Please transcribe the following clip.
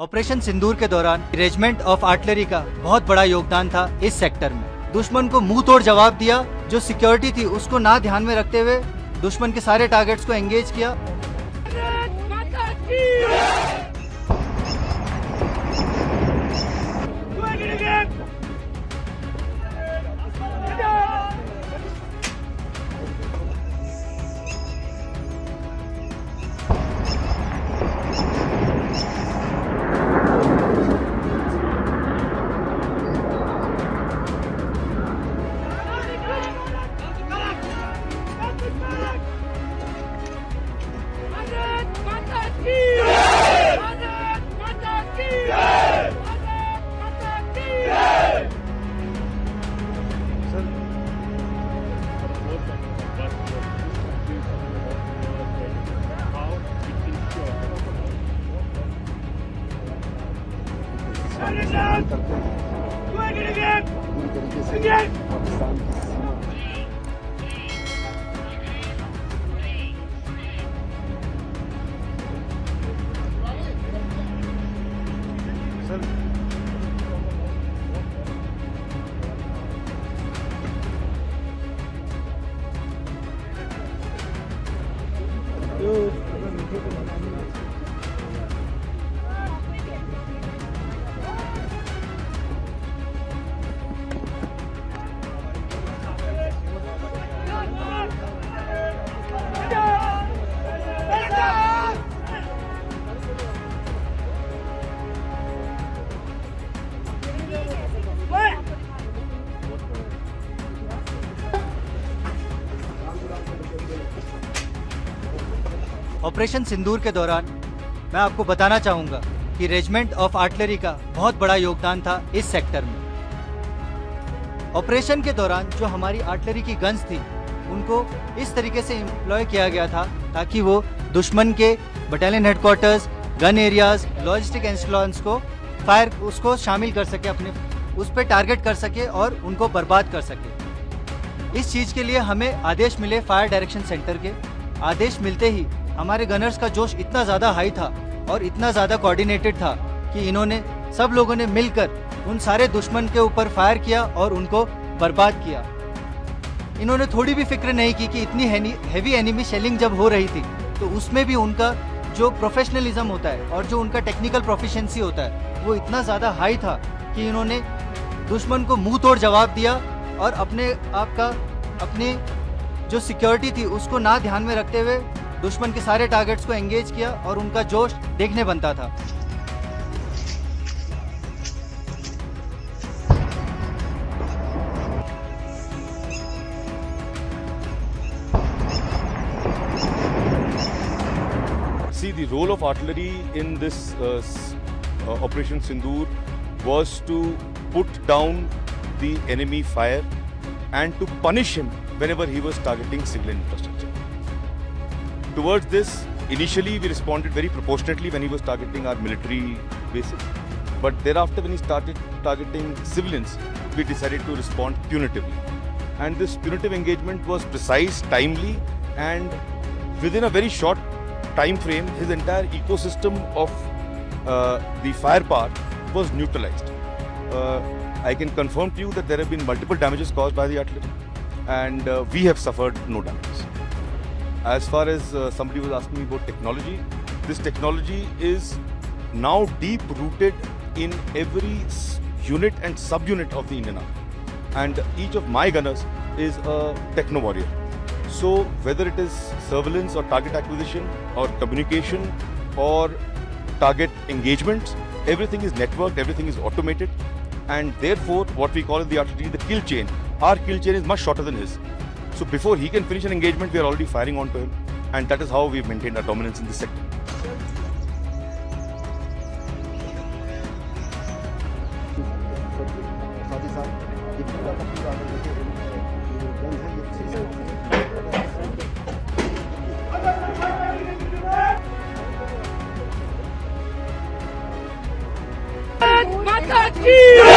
Operation सिंदूर के दौरान regiment of artillery का बहुत बड़ा योगदान था इस सेक्टर में। दुश्मन को मुंह तोड़ जवाब दिया। जो सिक्योरिटी थी उसको ना ध्यान में रखते हुए दुश्मन के सारे टारगेट्स को एंगेज किया। ऑपरेशन सिंदूर के दौरान मैं आपको बताना चाहूंगा कि रेजिमेंट ऑफ आर्टिलरी का बहुत बड़ा योगदान था इस सेक्टर में। ऑपरेशन के दौरान जो हमारी आर्टिलरी की गन्स थी उनको इस तरीके से एम्प्लॉय किया गया था ताकि वो दुश्मन के battalion headquarters, gun areas, logistic installations को फायर उसको शामिल कर सके, अपने उस पर टारगेट कर सके और उनको बर्बाद कर सके। इस चीज़ के लिए हमें आदेश मिले फायर डायरेक्शन सेंटर के। आदेश मिलते ही हमारे गनर्स का जोश इतना ज़्यादा हाई था और इतना ज़्यादा कोऑर्डिनेटेड था कि इन्होंने सब लोगों ने मिलकर उन सारे दुश्मन के ऊपर फायर किया और उनको बर्बाद किया। इन्होंने थोड़ी भी फिक्र नहीं की कि इतनी हैवी एनिमी शेलिंग जब हो रही थी तो उसमें भी उनका जो प्रोफेशनलिज्म होता है और जो उनका टेक्निकल प्रोफिशिएंसी होता है वो इतना ज़्यादा हाई था कि इन्होंने दुश्मन को मुंह तोड़ जवाब दिया और अपनी जो सिक्योरिटी थी उसको ना ध्यान में रखते हुए दुश्मन के सारे टारगेट्स को एंगेज किया और उनका जोश देखने बनता था। See, the role of artillery in this Operation Sindoor was to put down the enemy fire and to punish him whenever he was targeting civilian infrastructure. Towards this, initially we responded very proportionately when he was targeting our military bases. But thereafter, when he started targeting civilians, we decided to respond punitively. And this punitive engagement was precise, timely, and within a very short time frame, his entire ecosystem of the firepower was neutralized. I can confirm to you that there have been multiple damages caused by the artillery, and we have suffered no damages. As far as somebody was asking me about technology, this technology is now deep rooted in every unit and subunit of the Indian Army, and each of my gunners is a techno warrior. So whether it is surveillance or target acquisition or communication or target engagements, everything is networked, everything is automated, and therefore what we call in the artillery the kill chain. Our kill chain is much shorter than his. So before he can finish an engagement, we are already firing onto him, and that is how we've maintained our dominance in this sector. Mata ki!